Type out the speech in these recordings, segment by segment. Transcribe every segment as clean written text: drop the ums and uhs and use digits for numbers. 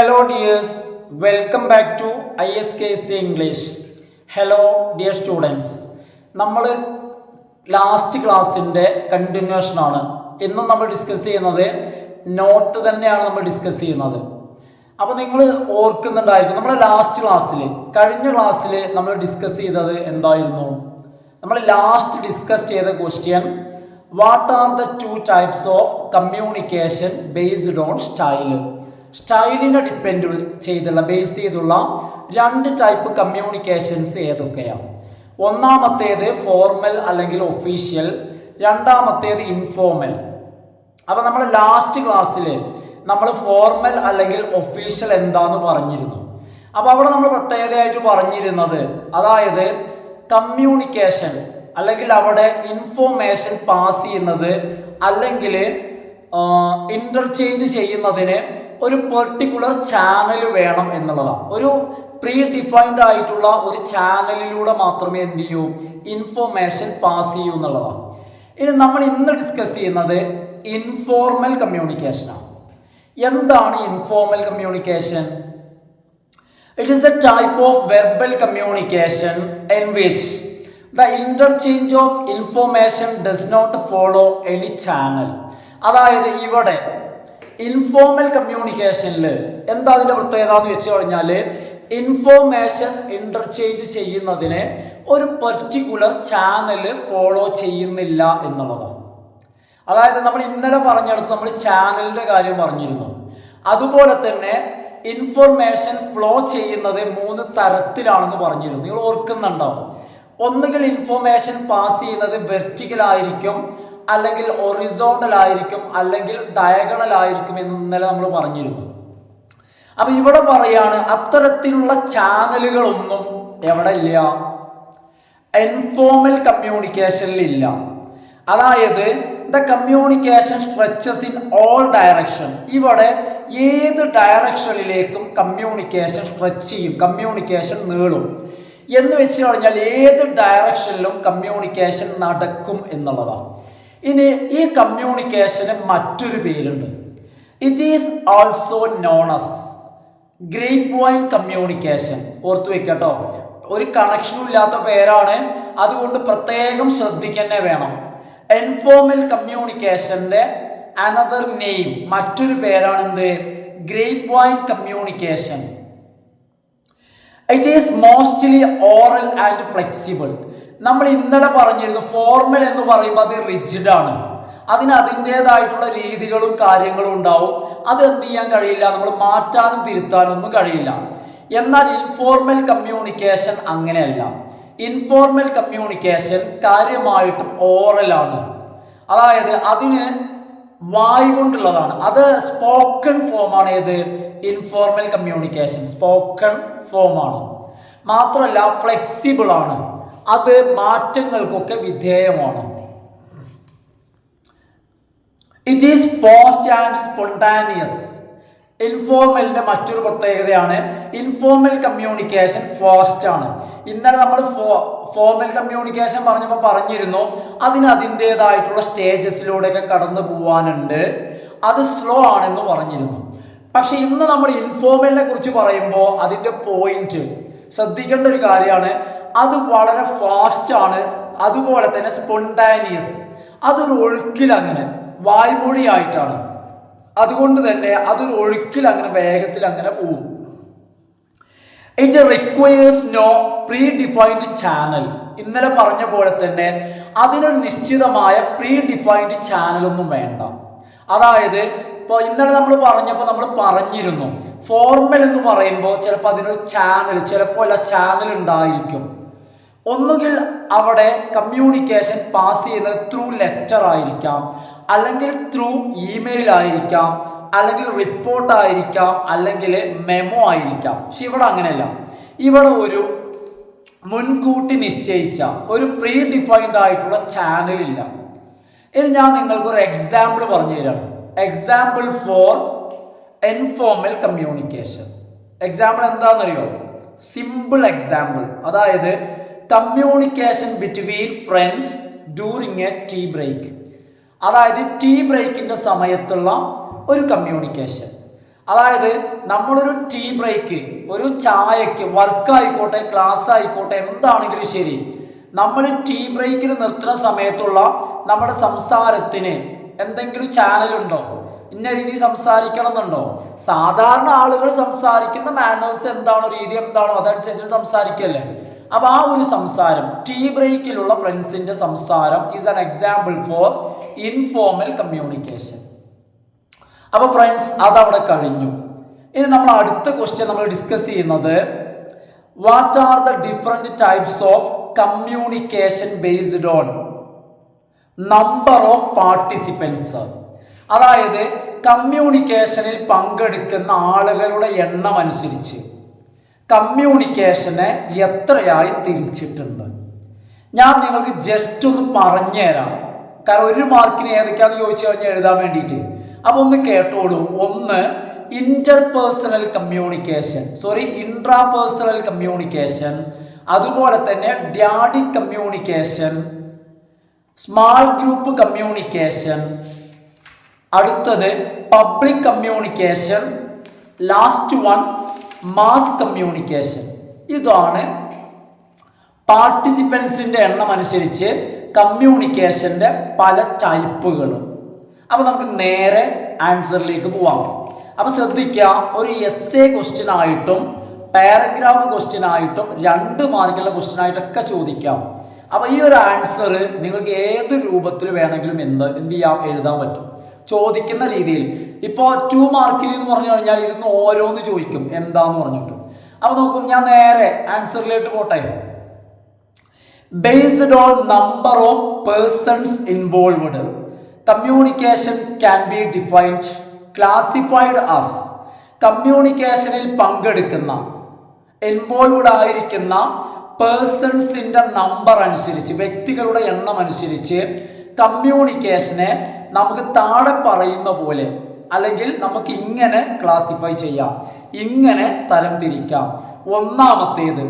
Hello dears, welcome back to ISKC English. Hello dear students. നമ്മൾ last ക്ലാസ്സിൻ്റെ continuation ആണ്. ഇന്നും നമ്മൾ ഡിസ്കസ് ചെയ്യുന്നത് നോട്ട് തന്നെയാണ് നമ്മൾ ഡിസ്കസ് ചെയ്യുന്നത്. അപ്പോൾ നിങ്ങൾ ഓർക്കുന്നുണ്ടായിരിക്കും നമ്മൾ ലാസ്റ്റ് ക്ലാസ്സിൽ കഴിഞ്ഞ ക്ലാസ്സിൽ നമ്മൾ ഡിസ്കസ് ചെയ്തത് എന്തായിരുന്നു? നമ്മൾ ലാസ്റ്റ് ഡിസ്കസ് ചെയ്ത question what are the two types of communication based on style. സ്റ്റൈലിനെ ഡിപ്പെൻഡ് ചെയ്തുള്ള ബേസ് ചെയ്തുള്ള രണ്ട് ടൈപ്പ് കമ്മ്യൂണിക്കേഷൻസ് ഏതൊക്കെയാണ്? ഒന്നാമത്തേത് ഫോർമൽ അല്ലെങ്കിൽ ഒഫീഷ്യൽ, രണ്ടാമത്തേത് ഇൻഫോർമൽ. അപ്പോൾ നമ്മൾ ലാസ്റ്റ് ക്ലാസ്സിൽ നമ്മൾ ഫോർമൽ അല്ലെങ്കിൽ ഒഫീഷ്യൽ എന്താന്ന് പറഞ്ഞിരുന്നു. അപ്പോൾ അവിടെ നമ്മൾ പ്രത്യേകതയായിട്ട് പറഞ്ഞിരുന്നത് അതായത് കമ്മ്യൂണിക്കേഷൻ അല്ലെങ്കിൽ അവിടെ ഇൻഫോർമേഷൻ പാസ് ചെയ്യുന്നത് അല്ലെങ്കിൽ ഇന്റർചേഞ്ച് ചെയ്യുന്നതിന് ഒരു പെർട്ടിക്കുലർ ചാനൽ വേണം എന്നുള്ളതാണ്. ഒരു പ്രീ ഡിഫൈൻഡ് ആയിട്ടുള്ള ഒരു ചാനലിലൂടെ മാത്രമേ എന്ത് ചെയ്യൂ, ഇൻഫോർമേഷൻ പാസ് ചെയ്യൂ എന്നുള്ളതാണ്. ഇനി നമ്മൾ ഇന്ന് ഡിസ്കസ് ചെയ്യുന്നത് ഇൻഫോർമൽ കമ്മ്യൂണിക്കേഷനാണ്. എന്താണ് informal communication? It is a type of verbal communication in which the interchange of information does not follow any channel. അതായത് ഇവിടെ ഇൻഫോർമൽ കമ്മ്യൂണിക്കേഷനിൽ എന്താ അതിൻ്റെ പ്രത്യേകത എന്ന് വെച്ച് കഴിഞ്ഞാൽ ഇൻഫോർമേഷൻ ഇന്റർചേഞ്ച് ചെയ്യുന്നതിന് ഒരു പെർട്ടിക്കുലർ ചാനൽ ഫോളോ ചെയ്യുന്നില്ല എന്നുള്ളതാണ്. അതായത് നമ്മൾ ഇന്നലെ പറഞ്ഞെടുത്ത് നമ്മൾ ചാനലിൻ്റെ കാര്യം പറഞ്ഞിരുന്നു. അതുപോലെ തന്നെ ഇൻഫോർമേഷൻ ഫ്ലോ ചെയ്യുന്നത് മൂന്ന് തരത്തിലാണെന്ന് പറഞ്ഞിരുന്നു. നിങ്ങൾ ഓർക്കുന്നുണ്ടാവും. ഒന്നുകിൽ ഇൻഫോർമേഷൻ പാസ് ചെയ്യുന്നത് വെർട്ടിക്കൽ ആയിരിക്കും, അല്ലെങ്കിൽ ഒറിസോണ്ടൽ ആയിരിക്കും, അല്ലെങ്കിൽ ഡയഗണൽ ആയിരിക്കും എന്ന് ഇന്നലെ നമ്മൾ പറഞ്ഞിരുന്നു. അപ്പൊ ഇവിടെ പറയാണ് അത്തരത്തിലുള്ള ചാനലുകളൊന്നും എവിടെ ഇല്ല, ഇൻഫോർമൽ കമ്മ്യൂണിക്കേഷനിൽ ഇല്ല. അതായത് the communication stretches in all direction. ഇവിടെ ഏത് ഡയറക്ഷനിലേക്കും കമ്മ്യൂണിക്കേഷൻ സ്ട്രെച്ച് ചെയ്യും, കമ്മ്യൂണിക്കേഷൻ നീളും എന്ന് വെച്ച് കഴിഞ്ഞാൽ ഏത് ഡയറക്ഷനിലും കമ്മ്യൂണിക്കേഷൻ നടക്കും എന്നുള്ളതാണ്. ഇനി ഈ കമ്മ്യൂണിക്കേഷന് മറ്റൊരു പേരുണ്ട്. It is also known as grape wine communication. ഓർത്തു വെക്കട്ടോ, ഒരു കണക്ഷനും ഇല്ലാത്ത പേരാണ്, അതുകൊണ്ട് പ്രത്യേകം ശ്രദ്ധിക്കന്നെ വേണം. ഇൻഫോർമൽ കമ്മ്യൂണിക്കേഷന്റെ അനദർ നെയിം, മറ്റൊരു പേരാണ് എന്ത്? Grape wine communication. It is mostly oral and flexible. നമ്മൾ ഇന്നലെ പറഞ്ഞിരുന്നു ഫോർമൽ എന്ന് പറയുമ്പോൾ അത് റിജിഡ് ആണ്, അതിന് അതിൻ്റെതായിട്ടുള്ള രീതികളും കാര്യങ്ങളും ഉണ്ടാവും. അത് എന്ത് ചെയ്യാൻ കഴിയില്ല, നമ്മൾ മാറ്റാനും തിരുത്താനും ഒന്നും കഴിയില്ല. എന്നാൽ ഇൻഫോർമൽ കമ്മ്യൂണിക്കേഷൻ അങ്ങനെയല്ല. ഇൻഫോർമൽ കമ്മ്യൂണിക്കേഷൻ കാര്യമായിട്ടും ഓറലാണ്. അതായത് അതിന് വായു കൊണ്ടുള്ളതാണ്. അത് സ്പോക്കൺ ഫോമാണ്. ഏത്? ഇൻഫോർമൽ കമ്മ്യൂണിക്കേഷൻ സ്പോക്കൺ ഫോമാണ്. മാത്രമല്ല ഫ്ലെക്സിബിൾ ആണ്, അത് മാറ്റങ്ങൾക്കൊക്കെ വിധേയമാണ്. It is fast and spontaneous. ഇൻഫോർമലിന്റെ മറ്റൊരു പ്രത്യേകതയാണ് ഇൻഫോർമൽ കമ്മ്യൂണിക്കേഷൻ ഫാസ്റ്റ് ആണ്. ഇന്നലെ നമ്മൾ ഫോർമൽ കമ്മ്യൂണിക്കേഷൻ പറഞ്ഞപ്പോൾ പറഞ്ഞിരുന്നു അതിന് അതിൻ്റെതായിട്ടുള്ള സ്റ്റേജസിലൂടെയൊക്കെ കടന്നു പോവാനുണ്ട്, അത് സ്ലോ ആണെന്ന് പറഞ്ഞിരുന്നു. പക്ഷെ ഇന്ന് നമ്മൾ ഇൻഫോർമലിനെ കുറിച്ച് പറയുമ്പോൾ അതിൻ്റെ പോയിന്റ് ശ്രദ്ധിക്കേണ്ട ഒരു കാര്യമാണ്. അത് വളരെ ഫാസ്റ്റ് ആണ്, അതുപോലെ തന്നെ സ്പോണ്ടാനിയസ്, അതൊരു ഒഴുക്കിൽ അങ്ങനെ വായ്മൊഴിയായിട്ടാണ്. അതുകൊണ്ട് തന്നെ അതൊരു ഒഴുക്കിൽ അങ്ങനെ വേഗത്തിൽ അങ്ങനെ പോകും. It requires no predefined channel. ഇന്നലെ പറഞ്ഞ പോലെ തന്നെ അതിനൊരു നിശ്ചിതമായ പ്രീ ഡിഫൈൻഡ് ചാനലൊന്നും വേണ്ട. അതായത് ഇപ്പോൾ ഇന്നലെ നമ്മൾ പറഞ്ഞപ്പോൾ നമ്മൾ പറഞ്ഞിരുന്നു ഫോർമൽ എന്ന് പറയുമ്പോൾ ചിലപ്പോൾ അതിനൊരു ചാനൽ, ചിലപ്പോൾ അല്ല ചാനൽ ഉണ്ടായിരിക്കും. ഒന്നുകിൽ അവിടെ കമ്മ്യൂണിക്കേഷൻ പാസ് ചെയ്യുന്നത് ത്രൂ ലെറ്റർ ആയിരിക്കാം, അല്ലെങ്കിൽ ത്രൂ ഇമെയിൽ ആയിരിക്കാം, അല്ലെങ്കിൽ റിപ്പോർട്ട് ആയിരിക്കാം, അല്ലെങ്കിൽ മെമോ ആയിരിക്കാം. പക്ഷെ ഇവിടെ അങ്ങനെയല്ല. ഇവിടെ ഒരു മുൻകൂട്ടി നിശ്ചയിച്ച ഒരു പ്രീ ഡിഫൈൻഡ് ആയിട്ടുള്ള ചാനൽ ഇല്ല. ഇനി ഞാൻ നിങ്ങൾക്കൊരു എക്സാമ്പിൾ പറഞ്ഞു തരാണ്. Example for informal communication. Example എന്താണെന്നറിയോ? Simple example. അതായത് communication between friends during a tea break. അതായത് ടീ ബ്രേക്കിന്റെ സമയത്തുള്ള ഒരു കമ്മ്യൂണിക്കേഷൻ. അതായത് നമ്മളൊരു ടീ ബ്രേക്ക്, ഒരു ചായക്ക്, വർക്ക് ആയിക്കോട്ടെ ക്ലാസ് ആയിക്കോട്ടെ എന്താണെങ്കിലും ശരി, നമ്മൾ ടീ ബ്രേക്കിന് നിർത്തുന്ന സമയത്തുള്ള നമ്മുടെ സംസാരത്തിന് എന്തെങ്കിലും ചാനലുണ്ടോ? ഇന്ന രീതി സംസാരിക്കണം എന്നുണ്ടോ? സാധാരണ ആളുകൾ സംസാരിക്കുന്ന മാനേഴ്സ് എന്താണോ, രീതി എന്താണോ അതനുസരിച്ച് സംസാരിക്കല്ലേ. അപ്പൊ ആ ഒരു സംസാരം, ടീ ബ്രേക്കിലുള്ള ഫ്രണ്ട്സിന്റെ സംസാരം is an example for informal communication. അപ്പൊ ഫ്രണ്ട്സ് അതവിടെ കഴിഞ്ഞു. ഇനി നമ്മൾ അടുത്ത ക്വസ്റ്റ്യൻ നമ്മൾ ഡിസ്കസ് ചെയ്യുന്നത് what are the different types of communication based on number of participants. അതായത് കമ്മ്യൂണിക്കേഷനിൽ പങ്കെടുക്കുന്ന ആളുകളുടെ എണ്ണം അനുസരിച്ച് കമ്മ്യൂണിക്കേഷനെ എത്രയായി തിരിച്ചിട്ടുണ്ട്. ഞാൻ നിങ്ങൾക്ക് ജസ്റ്റ് ഒന്ന് പറഞ്ഞുതരാം, കാരണം 1 മാർക്കിന് ഏതൊക്കെയാന്ന് ചോദിച്ചു കഴിഞ്ഞാൽ എഴുതാൻ വേണ്ടിയിട്ട്. അപ്പൊ ഒന്ന് കേട്ടോളൂ. ഒന്ന് ഇന്റർപേഴ്സണൽ കമ്മ്യൂണിക്കേഷൻ, ഇൻട്രാപേഴ്സണൽ കമ്മ്യൂണിക്കേഷൻ, അതുപോലെ തന്നെ ഡ്യാഡിക് കമ്മ്യൂണിക്കേഷൻ, സ്മാൾ ഗ്രൂപ്പ് കമ്മ്യൂണിക്കേഷൻ, അടുത്തത് public communication, last one mass communication. ഇതാണ് പാർട്ടിസിപ്പൻസിന്റെ എണ്ണം അനുസരിച്ച് കമ്മ്യൂണിക്കേഷന്റെ പല ടൈപ്പുകൾ. അപ്പൊ നമുക്ക് നേരെ ആൻസറിലേക്ക് പോവാം. അപ്പൊ ശ്രദ്ധിക്കുക, ഒരു എസ്സേ ക്വസ്റ്റ്യൻ ആയിട്ടും പാരഗ്രാഫ് ക്വസ്റ്റ്യൻ ആയിട്ടും 2 മാർക്കുള്ള ക്വസ്റ്റ്യൻ ആയിട്ടൊക്കെ ചോദിക്കാം. അപ്പൊ ഈ ഒരു ആൻസർ നിങ്ങൾക്ക് ഏത് രൂപത്തിൽ വേണമെങ്കിലും എന്ത് ചെയ്യാം, എഴുതാൻ പറ്റും ചോദിക്കുന്ന രീതിയിൽ. ഇപ്പോൾ 2 മാർക്കിൽ എന്ന് പറഞ്ഞു കഴിഞ്ഞാൽ ഇതിന്ന് ഓരോന്ന് ചോദിക്കും എന്താന്ന് പറഞ്ഞിട്ട്. അപ്പൊ നോക്കും, ഞാൻ നേരെ ആൻസറിലേക്ക് പോട്ടെ. Based on number of persons involved, communication can be defined classified as. കമ്മ്യൂണിക്കേഷനിൽ പങ്കെടുക്കുന്ന, ഇൻവോൾവ്ഡ് ആയിരിക്കുന്ന പേഴ്സൺസിന്റെ നമ്പർ അനുസരിച്ച്, വ്യക്തികളുടെ എണ്ണം അനുസരിച്ച് കമ്മ്യൂണിക്കേഷനെ നമുക്ക് താഴെ പറയുന്ന പോലെ, അല്ലെങ്കിൽ നമുക്ക് ഇങ്ങനെ ക്ലാസിഫൈ ചെയ്യാം, ഇങ്ങനെ തരംതിരിക്കാം. ഒന്നാമത്തേത്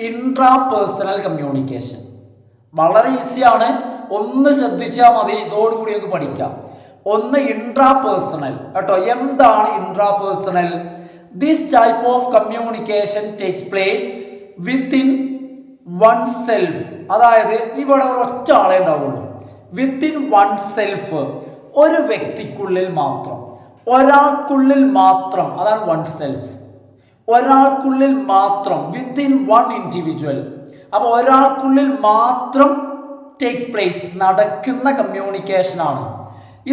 ഇൻട്രാപേഴ്സണൽ കമ്മ്യൂണിക്കേഷൻ. വളരെ ഈസിയാണ്, ഒന്ന് ശ്രദ്ധിച്ചാൽ മതി, ഇതോടുകൂടി നമുക്ക് പഠിക്കാം. ഒന്ന് ഇൻട്രാപേഴ്സണൽ കേട്ടോ. എന്താണ് intrapersonal? This type of communication takes place within one self. അതായത് ഇവിടെ ഒരൊറ്റ ആളെ ഉണ്ടാവുള്ളൂ. വിത്തിൻ വൺ സെൽഫ്, ഒരു വ്യക്തിക്കുള്ളിൽ മാത്രം, ഒരാൾക്കുള്ളിൽ മാത്രം, അതാണ് വൺ സെൽഫ്. ഒരാൾക്കുള്ളിൽ മാത്രം, വിത്തിൻ വൺ ഇൻഡിവിജ്വൽ. അപ്പൊ ഒരാൾക്കുള്ളിൽ മാത്രം ടേക്സ് പ്ലേസ്, നടക്കുന്ന കമ്മ്യൂണിക്കേഷനാണ്.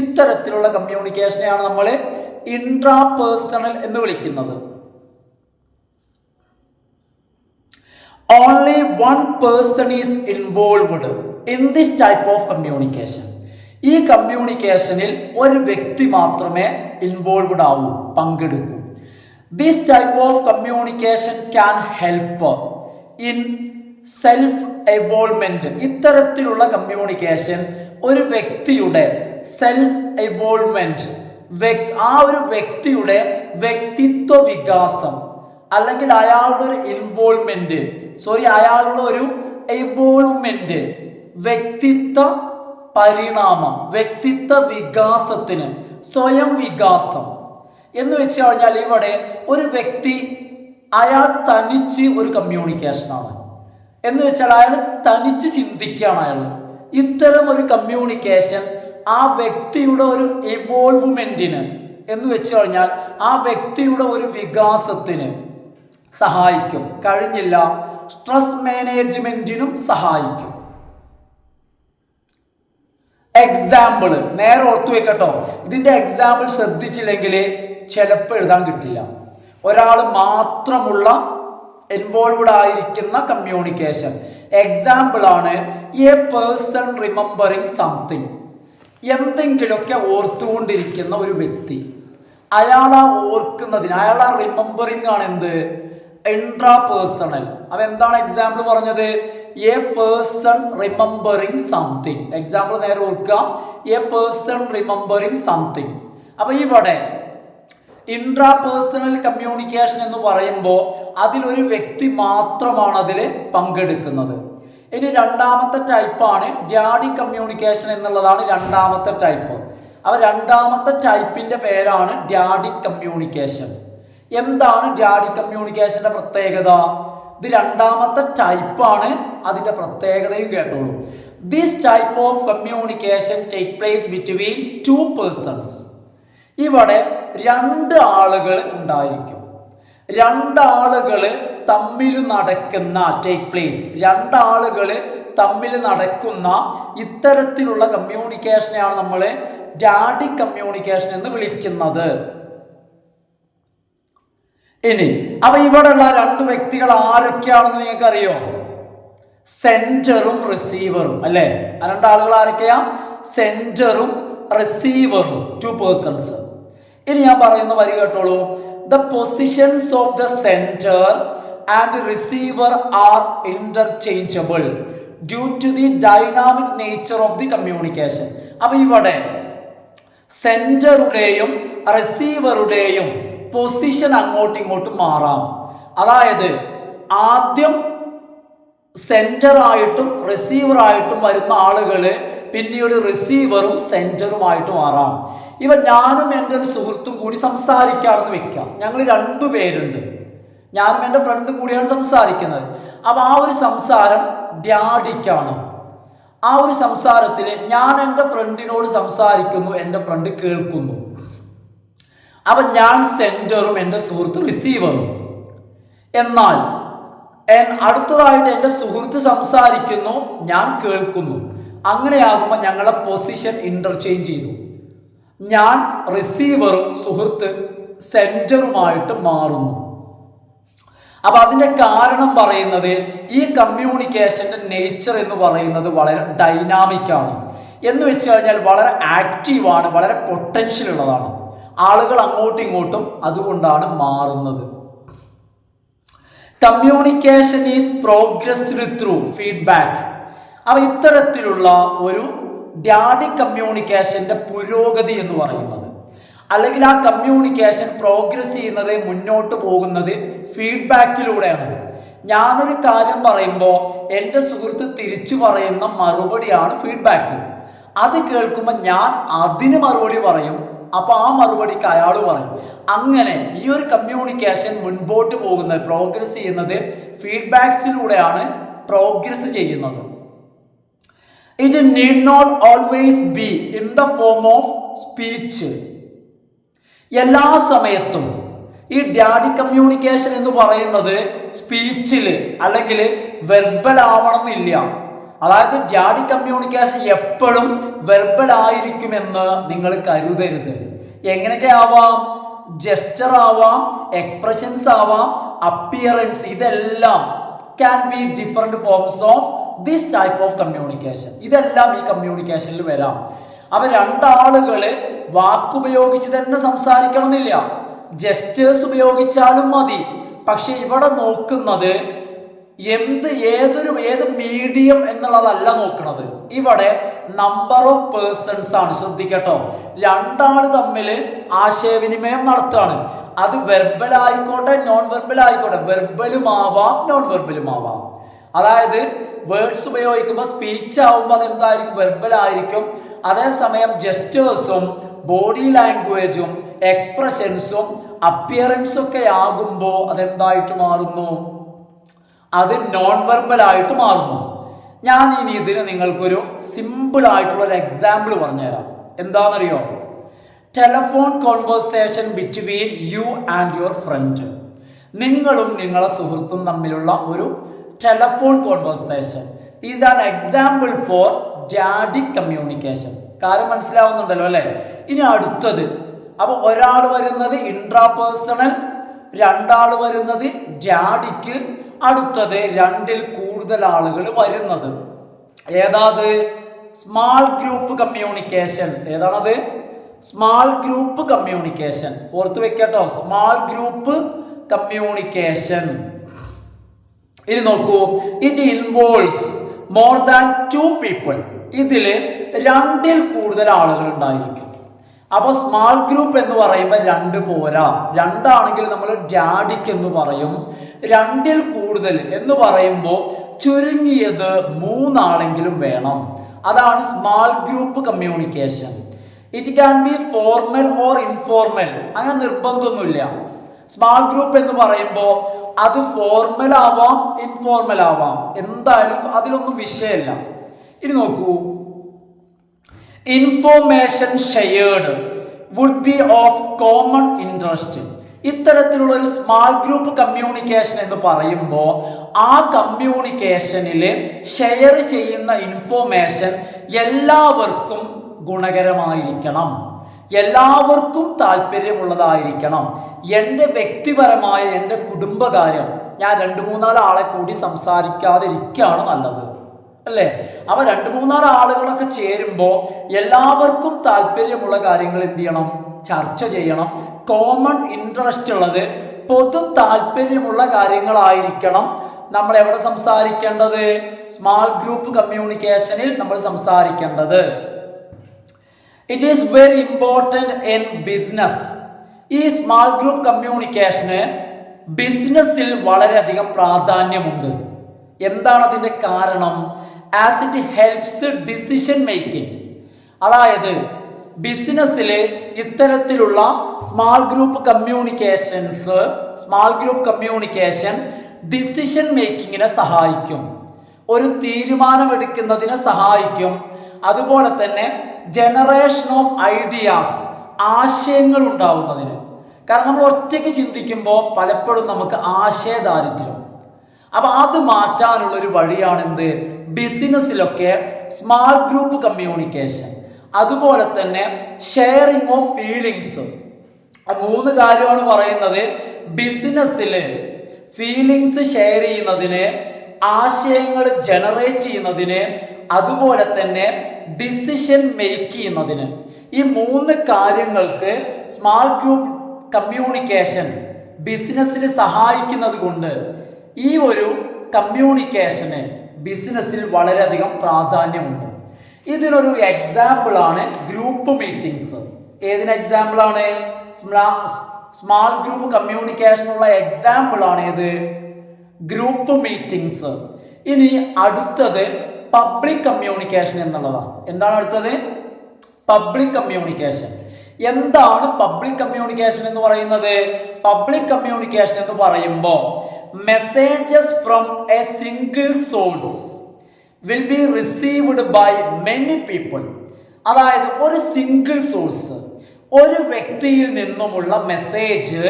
ഇത്തരത്തിലുള്ള കമ്മ്യൂണിക്കേഷനെയാണ് നമ്മൾ ഇൻട്രാപേഴ്സണൽ എന്ന് വിളിക്കുന്നത്. Only one person is involved in this type of communication. ഈ കമ്മ്യൂണിക്കേഷനിൽ ഒരു വ്യക്തി മാത്രമേ ഇൻവോൾവ്ഡ് ആവൂ, പങ്കെടുക്കൂ. This type of communication can help in self evolvement. ഇത്തരത്തിലുള്ള കമ്മ്യൂണിക്കേഷൻ ഒരു വ്യക്തിയുടെ സെൽഫ് എവോൾവ്മെന്റ്, ആ ഒരു വ്യക്തിയുടെ വ്യക്തിത്വ വികാസം, അല്ലെങ്കിൽ അയാളുടെ ഒരു ഇൻവോൾവ്മെന്റ്, അയാളുടെ ഒരു എവോൾവ്മെന്റ്, വ്യക്തിത്വ പരിണാമം, വ്യക്തിത്വ വികാസത്തിന്, സ്വയം വികാസം എന്ന് വെച്ച് കഴിഞ്ഞാൽ ഇവിടെ ഒരു വ്യക്തി അയാൾ തനിച്ച് ഒരു കമ്മ്യൂണിക്കേഷനാണ് എന്ന് വെച്ചാൽ അയാൾ തനിച്ച് ചിന്തിക്കുകയാണ് അയാൾ. ഇത്തരം ഒരു കമ്മ്യൂണിക്കേഷൻ ആ വ്യക്തിയുടെ ഒരു എവോൾവ്മെന്റിന് എന്ന് വെച്ച് കഴിഞ്ഞാൽ ആ വ്യക്തിയുടെ ഒരു വികാസത്തിന് സഹായിക്കും. കഴിഞ്ഞില്ല, സ്ട്രെസ് മാനേജ്മെന്റിനും സഹായിക്കും. എക്സാമ്പിൾ നേരെ ഓർത്തു വെക്കട്ടോ. ഇതിന്റെ എക്സാമ്പിൾ ശ്രദ്ധിച്ചില്ലെങ്കിൽ ചിലപ്പോൾ എഴുതാൻ കിട്ടില്ല. ഒരാൾ മാത്രമുള്ള ഇൻവോൾവ്ഡ് ആയിരിക്കുന്ന കമ്മ്യൂണിക്കേഷൻ. എക്സാമ്പിൾ ആണ് എ പേഴ്സൺ റിമെമ്പറിങ് സംതിങ്. എന്തെങ്കിലുമൊക്കെ ഓർത്തുകൊണ്ടിരിക്കുന്ന ഒരു വ്യക്തി, അയാൾ ആ ഓർക്കുന്നതിന്, അയാൾ ആ റിമെമ്പറിങ് ആണ് എന്ത്, ഇൻട്രാപേഴ്സണൽ. അപ്പൊ എന്താണ് എക്സാമ്പിൾ പറഞ്ഞത്? A person remembering something. Example നേരെ ഓർക്കുക, എ പേഴ്സൺ റിമെമ്പറിങ് സംതിങ്. അപ്പൊ ഇവിടെ ഇൻട്രാപേഴ്സണൽ കമ്മ്യൂണിക്കേഷൻ എന്ന് പറയുമ്പോൾ അതിലൊരു വ്യക്തി മാത്രമാണ് അതിൽ പങ്കെടുക്കുന്നത്. ഇനി രണ്ടാമത്തെ ടൈപ്പാണ് ഡ്യാഡിക് കമ്മ്യൂണിക്കേഷൻ എന്നുള്ളതാണ് രണ്ടാമത്തെ ടൈപ്പ്. അവ രണ്ടാമത്തെ ടൈപ്പിന്റെ പേരാണ് ഡ്യാഡിക് കമ്മ്യൂണിക്കേഷൻ. എന്താണ് ഡ്യാഡിക് കമ്മ്യൂണിക്കേഷന്റെ പ്രത്യേകത? ഇത് രണ്ടാമത്തെ ടൈപ്പാണ്, അതിന്റെ പ്രത്യേകതയും കേട്ടോളൂ. This type of communication take place between two persons. ഇവിടെ രണ്ട് ആളുകൾ ഉണ്ടായിരിക്കും. രണ്ടാളുകൾ തമ്മിൽ നടക്കുന്ന ടേക്ക് പ്ലേസ്, രണ്ടാളുകൾ തമ്മിൽ നടക്കുന്ന ഇത്തരത്തിലുള്ള കമ്മ്യൂണിക്കേഷനെയാണ് നമ്മൾ ഡ്യാഡിക് കമ്മ്യൂണിക്കേഷൻ എന്ന് വിളിക്കുന്നത്. ഇനി അപ്പൊ ഇവിടെയുള്ള രണ്ട് വ്യക്തികൾ ആരൊക്കെയാണെന്ന് നിങ്ങൾക്ക് അറിയോ? സെൻഡറും റിസീവറും അല്ലെ? ആ രണ്ടാളുകൾ ആരൊക്കെയാ? സെൻഡറും റിസീവറും, ടു പേഴ്സൺസ്. ഇനി ഞാൻ പറയുന്ന വരി കേട്ടോളൂ. The positions of the sender and receiver are interchangeable due to the dynamic nature of the communication. അപ്പൊ ഇവിടെ സെൻഡറുടെയും റിസീവറുടെയും പൊസിഷൻ അങ്ങോട്ടും ഇങ്ങോട്ടും മാറാം. അതായത് ആദ്യം സെൻഡറായിട്ടും റിസീവറായിട്ടും വരുന്ന ആളുകൾ പിന്നീട് റിസീവറും സെൻഡറുമായിട്ട് മാറാം. ഇവ ഞാനും എൻ്റെ ഒരു സുഹൃത്തും കൂടി സംസാരിക്കാമെന്ന് വെക്കാം. ഞങ്ങൾ രണ്ടുപേരുണ്ട്, ഞാനും എൻ്റെ ഫ്രണ്ടും കൂടിയാണ് സംസാരിക്കുന്നത്. അപ്പൊ ആ ഒരു സംസാരം ഡ്യാഡിക്കാണ്. ആ ഒരു സംസാരത്തിൽ ഞാൻ എൻ്റെ ഫ്രണ്ടിനോട് സംസാരിക്കുന്നു, എൻ്റെ ഫ്രണ്ട് കേൾക്കുന്നു. അപ്പൊ ഞാൻ സെൻഡറും എൻ്റെ സുഹൃത്ത് റിസീവറും. എന്നാൽ അടുത്തതായിട്ട് എൻ്റെ സുഹൃത്ത് സംസാരിക്കുന്നു, ഞാൻ കേൾക്കുന്നു. അങ്ങനെയാകുമ്പോൾ ഞങ്ങളെ പൊസിഷൻ ഇന്റർചേഞ്ച് ചെയ്തു. ഞാൻ റിസീവറും സുഹൃത്ത് സെൻഡറുമായിട്ട് മാറുന്നു. അപ്പൊ അതിന്റെ കാരണം പറയുന്നത് ഈ കമ്മ്യൂണിക്കേഷന്റെ നേച്ചർ എന്ന് പറയുന്നത് വളരെ ഡൈനാമിക് ആണ്. എന്ന് വെച്ച് കഴിഞ്ഞാൽ വളരെ ആക്റ്റീവാണ്, വളരെ പൊട്ടൻഷ്യൽ ഉള്ളതാണ്. ആളുകൾ അങ്ങോട്ടും ഇങ്ങോട്ടും അതുകൊണ്ടാണ് മാറുന്നത്. Communication is progressed through feedback. അപ്പൊ ഇത്തരത്തിലുള്ള ഒരു ഡ്യാഡിക് കമ്മ്യൂണിക്കേഷന്റെ പുരോഗതി എന്ന് പറയുന്നത്, അല്ലെങ്കിൽ ആ കമ്മ്യൂണിക്കേഷൻ പ്രോഗ്രസ് ചെയ്യുന്നത്, മുന്നോട്ട് പോകുന്നത് ഫീഡ്ബാക്കിലൂടെയാണ്. ഞാനൊരു കാര്യം പറയുമ്പോൾ എൻ്റെ സുഹൃത്ത് തിരിച്ചു പറയുന്ന മറുപടിയാണ് ഫീഡ്ബാക്ക്. അത് കേൾക്കുമ്പോൾ ഞാൻ അതിന് മറുപടി പറയും, അപ്പൊ ആ മറുപടിക്ക് അയാൾ പറയും. അങ്ങനെ ഈ ഒരു കമ്മ്യൂണിക്കേഷൻ മുൻപോട്ട് പോകുന്നത്, പ്രോഗ്രസ് ചെയ്യുന്നത് ഫീഡ്ബാക്സിലൂടെയാണ് പ്രോഗ്രസ് ചെയ്യുന്നത്. It need not always be in the form of speech. എല്ലാ സമയത്തും ഈ ഡ്യാഡിക് കമ്മ്യൂണിക്കേഷൻ എന്ന് പറയുന്നത് സ്പീച്ചിൽ അല്ലെങ്കിൽ വെർബൽ ആവണമെന്നില്ല. അതായത് ഡ്യാഡിക് കമ്മ്യൂണിക്കേഷൻ എപ്പോഴും വെർബൽ ആയിരിക്കുമെന്ന് നിങ്ങൾ കരുതരുത്. എങ്ങനെയൊക്കെ ആവാം? ജെസ്റ്റർ ആവാം, എക്സ്പ്രഷൻസ് ആവാം, അപ്പിയറൻസ്, ഇതെല്ലാം can be different forms of this type of communication. ഇതെല്ലാം ഈ കമ്മ്യൂണിക്കേഷനിൽ വരാം. അപ്പൊ രണ്ടാളുകള് വാക്കുപയോഗിച്ച് തന്നെ സംസാരിക്കണം എന്നില്ല, ജെസ്റ്റേഴ്സ് ഉപയോഗിച്ചാലും മതി. പക്ഷെ ഇവിടെ നോക്കുന്നത് ഏത് മീഡിയം എന്നുള്ളതല്ല നോക്കുന്നത്. ഇവിടെ നമ്പർ ഓഫ് പേഴ്സൺസ് ആണ്. ശ്രദ്ധിക്കട്ടോ, രണ്ടാള് തമ്മിൽ ആശയവിനിമയം നടത്തുകയാണ്. അത് വെർബൽ ആയിക്കോട്ടെ, നോൺ വെർബൽ ആയിക്കോട്ടെ, വെർബലും ആവാം, നോൺ വെർബലും ആവാം. അതായത് വേർഡ്സ് ഉപയോഗിക്കുമ്പോൾ സ്പീച്ച് ആവുമ്പോൾ അതെന്തായിരിക്കും? വെർബൽ ആയിരിക്കും. അതേസമയം ജെസ്റ്റേഴ്സും ബോഡി ലാംഗ്വേജും എക്സ്പ്രഷൻസും അപ്പിയറൻസും ഒക്കെ ആകുമ്പോൾ അതെന്തായിട്ട് മാറുന്നു? അത് നോൺ വെർബൽ ആയിട്ട് മാറുന്നു. ഞാൻ ഇനി ഇതിന് നിങ്ങൾക്കൊരു സിമ്പിൾ ആയിട്ടുള്ള ഒരു എക്സാമ്പിൾ പറഞ്ഞുതരാം. എന്താണെന്നറിയോ? Telephone conversation between you and your friend. നിങ്ങളും നിങ്ങളെ സുഹൃത്തും തമ്മിലുള്ള ഒരു telephone conversation is an example for dyadic communication. കാര്യം മനസ്സിലാവുന്നുണ്ടല്ലോ അല്ലെ? ഇനി അടുത്തത്, അപ്പൊ ഒരാൾ വരുന്നത് ഇൻട്രാപേഴ്സണൽ, രണ്ടാൾ വരുന്നത് ഡ്യാഡിക്ക്, അടുത്തത് രണ്ടിൽ കൂടുതൽ ആളുകൾ വരുന്നത്. ഏതാത്? Small group communication. ഏതാണത്? Small group communication. ഓർത്ത് വെക്കട്ടോ, സ്മാൾ ഗ്രൂപ്പ് കമ്മ്യൂണിക്കേഷൻ. ഇനി നോക്കൂ, it involves more than 2 people. ഇതില് രണ്ടിൽ കൂടുതൽ ആളുകൾ ഉണ്ടായിരിക്കും. അപ്പൊ സ്മാൾ ഗ്രൂപ്പ് എന്ന് പറയുമ്പോൾ 2 പോരാ, 2 ആണെങ്കിൽ നമ്മൾ ഡ്യാഡിക് എന്ന് പറയും. രണ്ടിൽ കൂടുതൽ എന്ന് പറയുമ്പോൾ ചുരുങ്ങിയത് 3 ആളെങ്കിലും വേണം. അതാണ് small group communication. It can be formal or informal, അങ്ങനെ നിർബന്ധമൊന്നുമില്ല. സ്മാൾ ഗ്രൂപ്പ് എന്ന് പറയുമ്പോൾ അത് ഫോർമൽ ആവാം ഇൻഫോർമൽ ആവാം, എന്തായാലും അതിലൊന്നും വിഷയമല്ല. ഇനി നോക്കൂ, information shared would be of common interest. ഇത്തരത്തിലുള്ള ഒരു സ്മാൾ ഗ്രൂപ്പ് കമ്മ്യൂണിക്കേഷൻ എന്ന് പറയുമ്പോൾ ആ കമ്മ്യൂണിക്കേഷനിൽ ഷെയർ ചെയ്യുന്ന ഇൻഫോർമേഷൻ എല്ലാവർക്കും ഗുണകരമായിരിക്കണം, എല്ലാവർക്കും താല്പര്യമുള്ളതായിരിക്കണം. എൻ്റെ വ്യക്തിപരമായ എൻ്റെ കുടുംബകാര്യം ഞാൻ 2-3 ആളെ കൂടി സംസാരിക്കാതിരിക്കുകയാണ് നല്ലത്, അല്ലേ? അവ 2-3 ആളുകളൊക്കെ ചേരുമ്പോൾ എല്ലാവർക്കും താല്പര്യമുള്ള കാര്യങ്ങൾ എന്ത് ചെയ്യണം? ചർച്ച ചെയ്യണം. കോമൺ ഇൻട്രസ്റ്റ് ഉള്ളത്, പൊതു താല്പര്യമുള്ള കാര്യങ്ങളായിരിക്കണം നമ്മൾ എവിടെ സംസാരിക്കേണ്ടത്? സ്മാൾ ഗ്രൂപ്പ് കമ്മ്യൂണിക്കേഷനിൽ നമ്മൾ സംസാരിക്കേണ്ടത്. It is very important in business. ഈ സ്മാൾ ഗ്രൂപ്പ് കമ്മ്യൂണിക്കേഷന് ബിസിനസ്സിൽ വളരെയധികം പ്രാധാന്യമുണ്ട്. എന്താണ് അതിൻ്റെ കാരണം? As it helps decision making. അതായത് ബിസിനസ്സിൽ ഇത്തരത്തിലുള്ള സ്മാൾ ഗ്രൂപ്പ് കമ്മ്യൂണിക്കേഷൻ ഡിസിഷൻ മേക്കിങ്ങിനെ സഹായിക്കും, ഒരു തീരുമാനമെടുക്കുന്നതിനെ സഹായിക്കും. അതുപോലെ തന്നെ ജനറേഷൻ ഓഫ് ഐഡിയാസ്, ആശയങ്ങൾ ഉണ്ടാവുന്നതിന്. കാരണം നമ്മൾ ഒറ്റയ്ക്ക് ചിന്തിക്കുമ്പോൾ പലപ്പോഴും നമുക്ക് ആശയദാരിദ്ര്യം. അപ്പൊ അത് മാറ്റാനുള്ള ഒരു വഴിയാണ് എന്ത്? ബിസിനസ്സിലൊക്കെ സ്മാൾ ഗ്രൂപ്പ് കമ്മ്യൂണിക്കേഷൻ. അതുപോലെ തന്നെ ഷെയറിംഗ് ഓഫ് ഫീലിങ്സ്. 3 കാര്യമാണ് പറയുന്നത്. ബിസിനസ്സിൽ ഫീലിങ്സ് ഷെയർ ചെയ്യുന്നതിന്, ആശയങ്ങൾ ജനറേറ്റ് ചെയ്യുന്നതിന്, അതുപോലെ തന്നെ ഡിസിഷൻ മേക്ക് ചെയ്യുന്നതിന്. ഈ 3 കാര്യങ്ങൾക്ക് സ്മാൾ ഗ്രൂപ്പ് കമ്മ്യൂണിക്കേഷൻ ബിസിനസ്സിന് സഹായിക്കുന്നത് കൊണ്ട് ഈ ഒരു കമ്മ്യൂണിക്കേഷന് ബിസിനസ്സിൽ വളരെയധികം പ്രാധാന്യമുണ്ട്. ഇതിനൊരു എക്സാമ്പിൾ ആണ് ഗ്രൂപ്പ് മീറ്റിംഗ്സ്. ഏതിന് എക്സാമ്പിൾ ആണ്? സ്മാൾ ഗ്രൂപ്പ് കമ്മ്യൂണിക്കേഷനുള്ള എക്സാമ്പിൾ ആണ് ഏത്? Group meetings. ഇനി അടുത്തത് പബ്ലിക് കമ്മ്യൂണിക്കേഷൻ എന്നുള്ളതാണ്. എന്താണ് അടുത്തത്? Public communication. എന്താണ് പബ്ലിക് കമ്മ്യൂണിക്കേഷൻ എന്ന് പറയുന്നത്? പബ്ലിക് കമ്മ്യൂണിക്കേഷൻ എന്ന് പറയുമ്പോൾ messages from a single source will be received by many people. അതായത് ഒരു സിംഗിൾ സോഴ്സ്, ഒരു വ്യക്തിയിൽ നിന്നുമുള്ള മെസ്സേജ്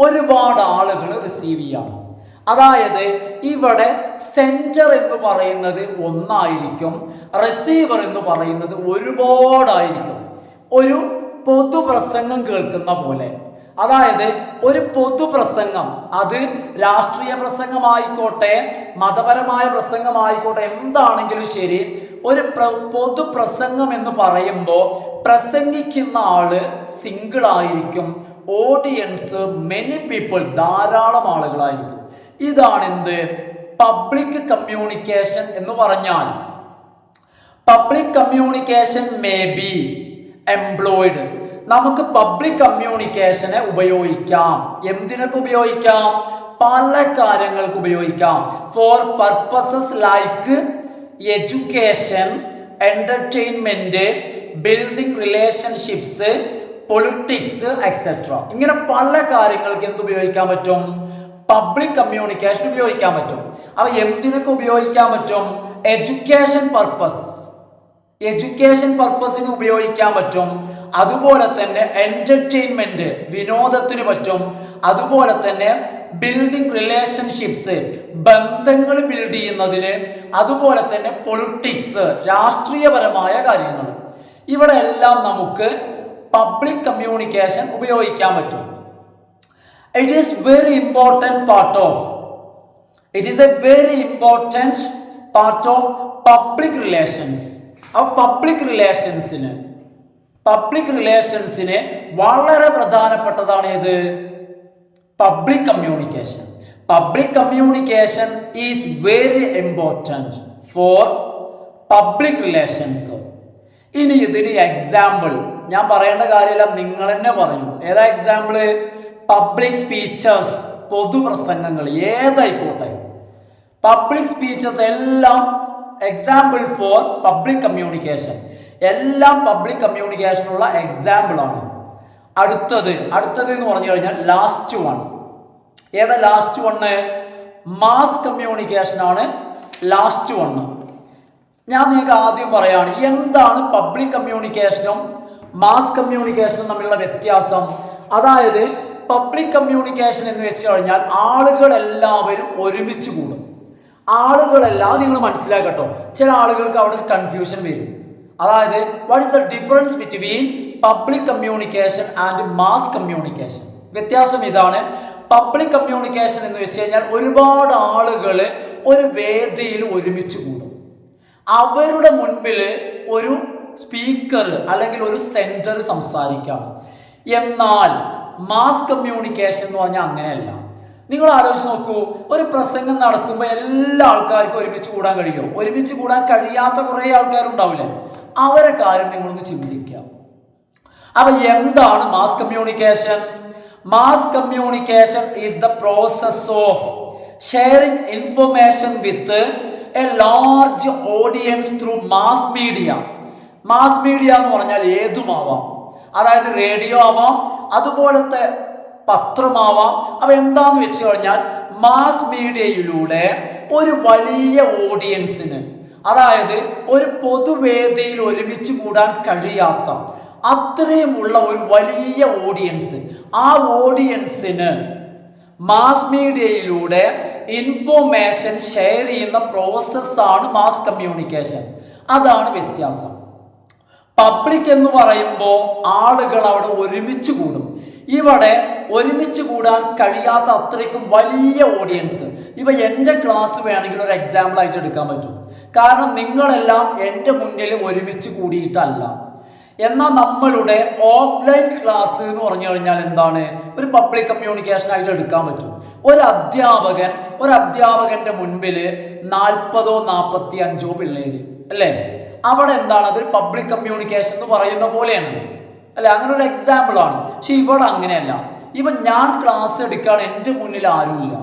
ഒരുപാട് ആളുകൾ റിസീവ് ചെയ്യാം. അതായത് ഇവിടെ സെൻഡർ എന്ന് പറയുന്നത് ഒന്നായിരിക്കും, റിസീവർ എന്ന് പറയുന്നത് ഒരുപാടായിരിക്കും. ഒരു പൊതുപ്രസംഗം കേൾക്കുന്ന പോലെ. അതായത് ഒരു പൊതുപ്രസംഗം, അത് രാഷ്ട്രീയ പ്രസംഗമായിക്കോട്ടെ, മതപരമായ പ്രസംഗമായിക്കോട്ടെ, എന്താണെങ്കിലും ശരി, ഒരു പൊതുപ്രസംഗം എന്ന് പറയുമ്പോൾ പ്രസംഗിക്കുന്ന ആള് സിംഗിൾ ആയിരിക്കും, ഓഡിയൻസ് മെനി പീപ്പിൾ, ധാരാളം ആളുകളായിരിക്കും. ഇതാണ് എന്ത്? പബ്ലിക് കമ്മ്യൂണിക്കേഷൻ എന്ന് പറഞ്ഞാൽ. Public communication may be employed. നമുക്ക് പബ്ലിക് കമ്മ്യൂണിക്കേഷനെ ഉപയോഗിക്കാം. എന്തിനൊക്കെ ഉപയോഗിക്കാം? പല കാര്യങ്ങൾക്ക് ഉപയോഗിക്കാം. For purposes like education, entertainment, building relationships, politics etcetera. ഇങ്ങനെ പല കാര്യങ്ങൾക്ക് എന്ത് ഉപയോഗിക്കാൻ പറ്റും? പബ്ലിക് കമ്മ്യൂണിക്കേഷൻ ഉപയോഗിക്കാൻ പറ്റും. അപ്പൊ എന്തിനൊക്കെ ഉപയോഗിക്കാൻ പറ്റും? എഡ്യൂക്കേഷൻ പർപ്പസിന് ഉപയോഗിക്കാൻ പറ്റും. അതുപോലെ തന്നെ എന്റർടൈൻമെന്റ്, വിനോദത്തിന് പറ്റും. അതുപോലെ തന്നെ ബിൽഡിംഗ് റിലേഷൻഷിപ്സ്, ബന്ധങ്ങൾ ബിൽഡ് ചെയ്യുന്നതിന്. അതുപോലെ തന്നെ പൊളിറ്റിക്സ്, രാഷ്ട്രീയപരമായ കാര്യങ്ങൾ. ഇവിടെ എല്ലാം നമുക്ക് പബ്ലിക് കമ്മ്യൂണിക്കേഷൻ ഉപയോഗിക്കാൻ പറ്റും. It is a very important part of public relations. Public റിലേഷൻസിന് വളരെ പ്രധാനപ്പെട്ടതാണ് ഇത്? Public communication. Public communication is very important for public relations. ഇനി ഇതിന് എക്സാമ്പിൾ ഞാൻ പറയേണ്ട കാര്യമില്ല, നിങ്ങൾ തന്നെ പറയും. ഏതാ എക്സാമ്പിള്? പബ്ലിക് സ്പീച്ചസ്, പൊതുപ്രസംഗങ്ങൾ ഏതായിക്കോട്ടെ. പബ്ലിക് സ്പീച്ചസ് എല്ലാം എക്സാമ്പിൾ ഫോർ പബ്ലിക് കമ്മ്യൂണിക്കേഷൻ. എല്ലാം പബ്ലിക് കമ്മ്യൂണിക്കേഷനുള്ള എക്സാമ്പിൾ ആണ്. അടുത്തത് എന്ന് പറഞ്ഞു കഴിഞ്ഞാൽ ലാസ്റ്റ് വൺ. ഏതാ ലാസ്റ്റ് വണ്? മാസ് കമ്മ്യൂണിക്കേഷൻ ആണ് ലാസ്റ്റ് വണ്. ഞാൻ നിങ്ങൾക്ക് ആദ്യം പറയാണ്, എന്താണ് പബ്ലിക് കമ്മ്യൂണിക്കേഷനും മാസ് കമ്മ്യൂണിക്കേഷനും തമ്മിലുള്ള വ്യത്യാസം. അതായത് പബ്ലിക് കമ്മ്യൂണിക്കേഷൻ എന്ന് വെച്ച് കഴിഞ്ഞാൽ ആളുകളെല്ലാവരും ഒരുമിച്ച് കൂടും. ആളുകളെല്ലാം നിങ്ങൾ മനസ്സിലാക്കട്ടോ, ചില ആളുകൾക്ക് അവിടെ ഒരു കൺഫ്യൂഷൻ വരും. അതായത് what is the difference between public communication and mass communication? വ്യത്യാസം ഇതാണ്. പബ്ലിക് കമ്മ്യൂണിക്കേഷൻ എന്ന് വെച്ച് കഴിഞ്ഞാൽ ഒരുപാട് ആളുകൾ ഒരു വേദിയിൽ ഒരുമിച്ച് കൂടും. അവരുടെ മുൻപിൽ ഒരു സ്പീക്കർ അല്ലെങ്കിൽ ഒരു സെന്റർ സംസാരിക്കുകയാണ്. എന്നാൽ മാസ് കമ്മ്യൂണിക്കേഷൻ എന്ന് പറഞ്ഞാൽ അങ്ങനെയല്ല. നിങ്ങൾ ആലോചിച്ച് നോക്കൂ, ഒരു പ്രസംഗം നടക്കുമ്പോൾ എല്ലാ ആൾക്കാർക്കും ഒരുമിച്ച് കൂടാൻ കഴിയുമോ? ഒരുമിച്ച് കൂടാൻ കഴിയാത്ത കുറേ ആൾക്കാരുണ്ടാവില്ലേ? അവരെ കാര്യം നിങ്ങളൊന്ന് ചിന്തിക്കുക. അപ്പൊ എന്താണ് mass communication? Mass communication is the process of sharing information with a large audience through mass media. Mass media എന്ന് പറഞ്ഞാൽ ഏതുമാവാം. അതായത് റേഡിയോ ആവാം, അതുപോലത്തെ പത്രമാവാം. അപ്പൊ എന്താന്ന് വെച്ച് കഴിഞ്ഞാൽ മാസ് മീഡിയയിലൂടെ ഒരു വലിയ ഓഡിയൻസിന്, അതായത് ഒരു പൊതുവേദിയിൽ ഒരുമിച്ച് കൂടാൻ കഴിയാത്ത അത്രയുമുള്ള ഒരു വലിയ ഓഡിയൻസ്, ആ ഓഡിയൻസിന് മാസ് മീഡിയയിലൂടെ ഇൻഫോർമേഷൻ ഷെയർ ചെയ്യുന്ന പ്രോസസ്സാണ് മാസ് കമ്മ്യൂണിക്കേഷൻ. അതാണ് വ്യത്യാസം. പബ്ലിക് എന്ന് പറയുമ്പോൾ ആളുകൾ അവിടെ ഒരുമിച്ച് കൂടും. ഇവിടെ ഒരുമിച്ച് കൂടാൻ കഴിയാത്ത അത്രയ്ക്കും വലിയ ഓഡിയൻസ്. ഇപ്പൊ എൻ്റെ ക്ലാസ് വേണമെങ്കിൽ ഒരു എക്സാമ്പിൾ ആയിട്ട് എടുക്കാൻ പറ്റും. കാരണം നിങ്ങളെല്ലാം എൻ്റെ മുന്നിൽ ഒരുമിച്ച് കൂടിയിട്ടല്ല. എന്നാൽ നമ്മളുടെ ഓഫ്ലൈൻ ക്ലാസ് എന്ന് പറഞ്ഞു കഴിഞ്ഞാൽ എന്താണ്? ഒരു പബ്ലിക് കമ്മ്യൂണിക്കേഷൻ ആയിട്ട് എടുക്കാൻ പറ്റും. ഒരു അധ്യാപകന്റെ മുൻപിൽ 40 45 പിള്ളേര് അല്ലേ? അവിടെ എന്താണ്? അതൊരു പബ്ലിക് കമ്മ്യൂണിക്കേഷൻ എന്ന് പറയുന്ന പോലെയാണ് അല്ലെ? അങ്ങനെ ഒരു എക്സാമ്പിൾ ആണ്. പക്ഷെ ഇവിടെ അങ്ങനെയല്ല. ഇപ്പൊ ഞാൻ ക്ലാസ് എടുക്കുകയാണ്, എൻ്റെ മുന്നിൽ ആരുമില്ല.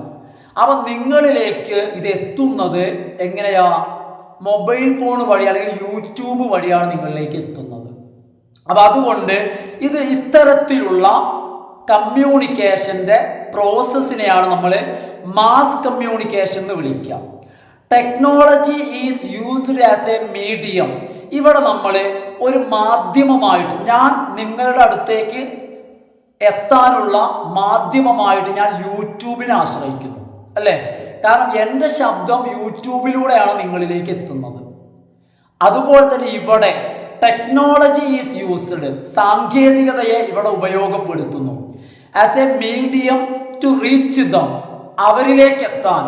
അപ്പൊ നിങ്ങളിലേക്ക് ഇത് എത്തുന്നത് എങ്ങനെയാ? മൊബൈൽ ഫോൺ വഴി അല്ലെങ്കിൽ യൂട്യൂബ് വഴിയാണ് നിങ്ങളിലേക്ക് എത്തുന്നത്. അപ്പൊ അതുകൊണ്ട് ഇത് ഇത്തരത്തിലുള്ള കമ്മ്യൂണിക്കേഷന്റെ പ്രോസസ്സിനെയാണ് നമ്മൾ മാസ് കമ്മ്യൂണിക്കേഷൻ എന്ന് വിളിക്കുക. Technology is used as a medium. ഇവിടെ നമ്മൾ ഒരു മാധ്യമമായിട്ട്, ഞാൻ നിങ്ങളുടെ അടുത്തേക്ക് എത്താനുള്ള മാധ്യമമായിട്ട് ഞാൻ യൂട്യൂബിനെ ആശ്രയിക്കുന്നു അല്ലേ? കാരണം എൻ്റെ ശബ്ദം യൂട്യൂബിലൂടെയാണ് നിങ്ങളിലേക്ക് എത്തുന്നത്. അതുപോലെ തന്നെ ഇവിടെ ടെക്നോളജി ഈസ് യൂസ്ഡ്, സാങ്കേതികതയെ ഇവിടെ ഉപയോഗപ്പെടുത്തുന്നു as a medium to reach them, അവരിലേക്ക് എത്താൻ,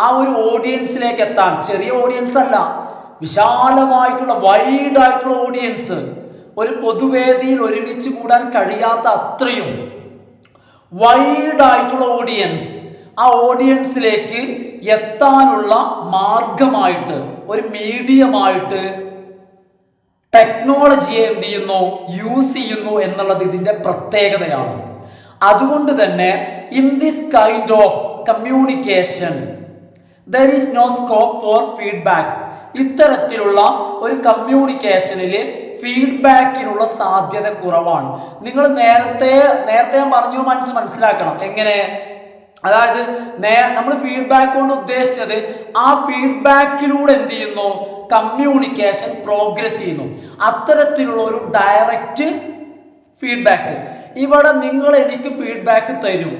ആ ഒരു ഓഡിയൻസിലേക്ക് എത്താൻ. ചെറിയ ഓഡിയൻസ് അല്ല, വിശാലമായിട്ടുള്ള വൈഡായിട്ടുള്ള ഓഡിയൻസ്. ഒരു പൊതുവേദിയിൽ ഒരുമിച്ച് കൂടാൻ കഴിയാത്ത അത്രയും വൈഡായിട്ടുള്ള ഓഡിയൻസ്, ആ ഓഡിയൻസിലേക്ക് എത്താനുള്ള മാർഗമായിട്ട്, ഒരു മീഡിയമായിട്ട് ടെക്നോളജിയെ എന്ത് ചെയ്യുന്നു? യൂസ് ചെയ്യുന്നു എന്നുള്ളത് ഇതിന്റെ പ്രത്യേകതയാണ്. അതുകൊണ്ട് തന്നെ in this kind of communication there is no scope for feedback. ഇത്തരത്തിലുള്ള ഒരു കമ്മ്യൂണിക്കേഷനിൽ ഫീഡ്ബാക്കിനുള്ള സാധ്യത കുറവാണ്. നിങ്ങൾ നേരത്തെ ഞാൻ പറഞ്ഞു മനസ്സിലാക്കണം. എങ്ങനെ? അതായത് നമ്മൾ ഫീഡ്ബാക്ക് കൊണ്ട് ഉദ്ദേശിച്ചത് ആ ഫീഡ്ബാക്കിലൂടെ എന്ത് ചെയ്യുന്നു? കമ്മ്യൂണിക്കേഷൻ പ്രോഗ്രസ് ചെയ്യുന്നു. അത്തരത്തിലുള്ള ഒരു ഡയറക്റ്റ് ഫീഡ്ബാക്ക്. ഇവിടെ നിങ്ങൾ എനിക്ക് ഫീഡ്ബാക്ക് തരും,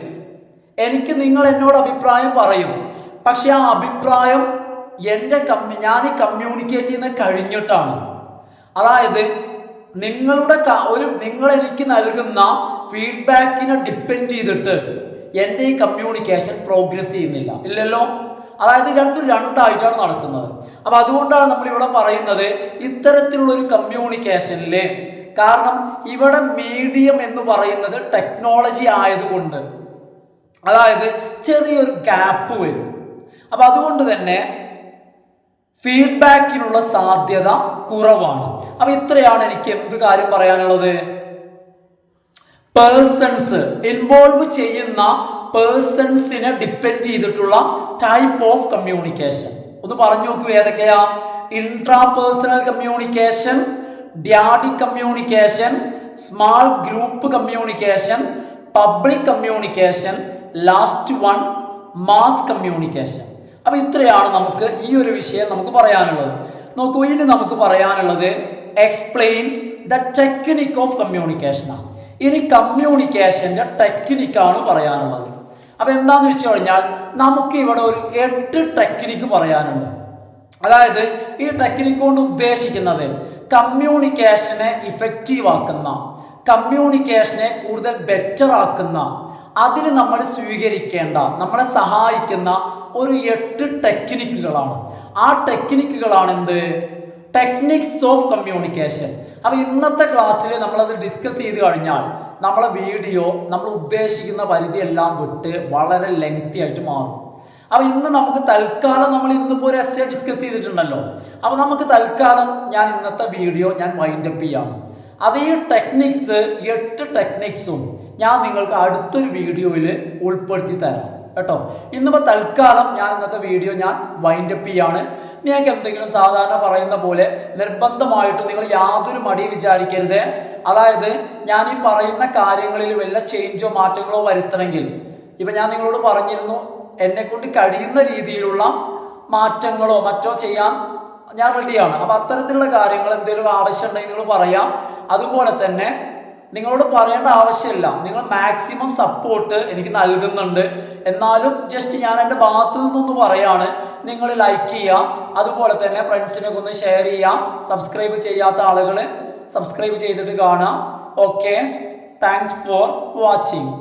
നിങ്ങൾ എന്നോട് അഭിപ്രായം പറയും. പക്ഷെ ആ അഭിപ്രായം ഞാൻ കമ്മ്യൂണിക്കേറ്റ് ചെയ്യുന്ന കഴിഞ്ഞിട്ടാണ്. അതായത് നിങ്ങൾ എനിക്ക് നൽകുന്ന ഫീഡ്ബാക്കിനെ ഡിപ്പെൻഡ് ചെയ്തിട്ട് എൻ്റെ ഈ കമ്മ്യൂണിക്കേഷൻ പ്രോഗ്രസ് ചെയ്യുന്നില്ല, ഇല്ലല്ലോ. അതായത് രണ്ടായിട്ടാണ് നടക്കുന്നത്. അപ്പൊ അതുകൊണ്ടാണ് നമ്മൾ ഇവിടെ പറയുന്നത് ഇത്തരത്തിലുള്ള ഒരു കമ്മ്യൂണിക്കേഷനിൽ, കാരണം ഇവിടെ മീഡിയം എന്ന് പറയുന്നത് ടെക്നോളജി ആയതുകൊണ്ട് അതായത് ചെറിയൊരു ഗ്യാപ്പ് വരും. അപ്പൊ അതുകൊണ്ട് തന്നെ ഫീഡ്ബാക്കിനുള്ള സാധ്യത കുറവാണ്. അപ്പൊ ഇത്രയാണ് എനിക്ക് എന്ത് കാര്യം പറയാനുള്ളത്. പേഴ്സൺസ് ഇൻവോൾവ് ചെയ്യുന്ന പേഴ്സൺസിനെ ഡിപ്പെൻഡ് ചെയ്തിട്ടുള്ള ടൈപ്പ് ഓഫ് കമ്മ്യൂണിക്കേഷൻ ഒന്ന് പറഞ്ഞു നോക്കൂ. ഏതൊക്കെയാ? Intrapersonal communication, dyadic communication, small group communication, public communication, last one mass communication. അപ്പൊ ഇത്രയാണ് നമുക്ക് ഈ ഒരു വിഷയം നമുക്ക് പറയാനുള്ളത്. നോക്കൂ, ഇനി നമുക്ക് പറയാനുള്ളത് explain the technique of communication ആണ്. ഇനി കമ്മ്യൂണിക്കേഷന്റെ ടെക്നിക്കാണ് പറയാനുള്ളത്. അപ്പൊ എന്താന്ന് വെച്ച് കഴിഞ്ഞാൽ നമുക്ക് ഇവിടെ ഒരു 8 ടെക്നിക്ക് പറയാനുണ്ട്. അതായത് ഈ ടെക്നിക്ക് കൊണ്ട് ഉദ്ദേശിക്കുന്നത് കമ്മ്യൂണിക്കേഷനെ ഇഫക്റ്റീവ് ആക്കുന്ന, കമ്മ്യൂണിക്കേഷനെ കൂടുതൽ ബെറ്റർ ആക്കുന്ന, അതിന് നമ്മൾ സ്വീകരിക്കേണ്ട, നമ്മളെ സഹായിക്കുന്ന ഒരു 8 ടെക്നിക്കുകളാണ്. ആ ടെക്നിക്കുകളാണ് എന്ത്? Techniques of communication. അപ്പൊ ഇന്നത്തെ ക്ലാസ്സിൽ നമ്മളത് ഡിസ്കസ് ചെയ്ത് കഴിഞ്ഞാൽ നമ്മളെ വീഡിയോ നമ്മൾ ഉദ്ദേശിക്കുന്ന പരിധി എല്ലാം വിട്ട് വളരെ ലെങ്തി ആയിട്ട് മാറും. അപ്പൊ ഇന്ന് നമുക്ക് തൽക്കാലം നമ്മൾ ഇന്നിപ്പോ ഒരു എസ്സേ ഡിസ്കസ് ചെയ്തിട്ടുണ്ടല്ലോ. അപ്പൊ നമുക്ക് തൽക്കാലം ഞാൻ ഇന്നത്തെ വീഡിയോ ഞാൻ വൈൻഡപ്പ് ചെയ്യാണ്. അത് ഈ ടെക്നിക്സ് 8 ടെക്നിക്സും ഞാൻ നിങ്ങൾക്ക് അടുത്തൊരു വീഡിയോയിൽ ഉൾപ്പെടുത്തി തരാം കേട്ടോ. ഇന്നിപ്പോ തൽക്കാലം ഞാൻ ഇന്നത്തെ വീഡിയോ ഞാൻ വൈൻഡപ്പ് ചെയ്യാണ്. നിങ്ങൾക്ക് എന്തെങ്കിലും സാധാരണ പറയുന്ന പോലെ നിർബന്ധമായിട്ട് നിങ്ങൾ യാതൊരു മടി വിചാരിക്കരുത്. അതായത് ഞാൻ ഈ പറയുന്ന കാര്യങ്ങളിൽ വല്ല ചേഞ്ചോ മാറ്റങ്ങളോ വരുത്തണമെങ്കിൽ, ഇപ്പൊ ഞാൻ നിങ്ങളോട് പറഞ്ഞിരുന്നു എന്നെ കൊണ്ട് കഴിയുന്ന രീതിയിലുള്ള മാറ്റങ്ങളോ മറ്റോ ചെയ്യാൻ ഞാൻ റെഡിയാണ്. അപ്പൊ അത്തരത്തിലുള്ള കാര്യങ്ങൾ എന്തെങ്കിലും ആവശ്യം ഉണ്ടെങ്കിൽ നിങ്ങൾ പറയാം. അതുപോലെ തന്നെ നിങ്ങളോട് പറയേണ്ട ആവശ്യമില്ല, നിങ്ങൾ മാക്സിമം സപ്പോർട്ട് എനിക്ക് നൽകുന്നുണ്ട്. എന്നാലും ജസ്റ്റ് ഞാൻ എൻ്റെ ഭാഗത്ത് നിന്നൊന്ന് പറയാണ്, നിങ്ങൾ ലൈക്ക് ചെയ്യുക, അതുപോലെ തന്നെ ഫ്രണ്ട്സിനൊക്കെ ഒന്ന് ഷെയർ ചെയ്യുക. സബ്സ്ക്രൈബ് ചെയ്യാത്ത ആളുകൾ സബ്സ്ക്രൈബ് ചെയ്തിട്ട് കാണുക. Okay, thanks for watching.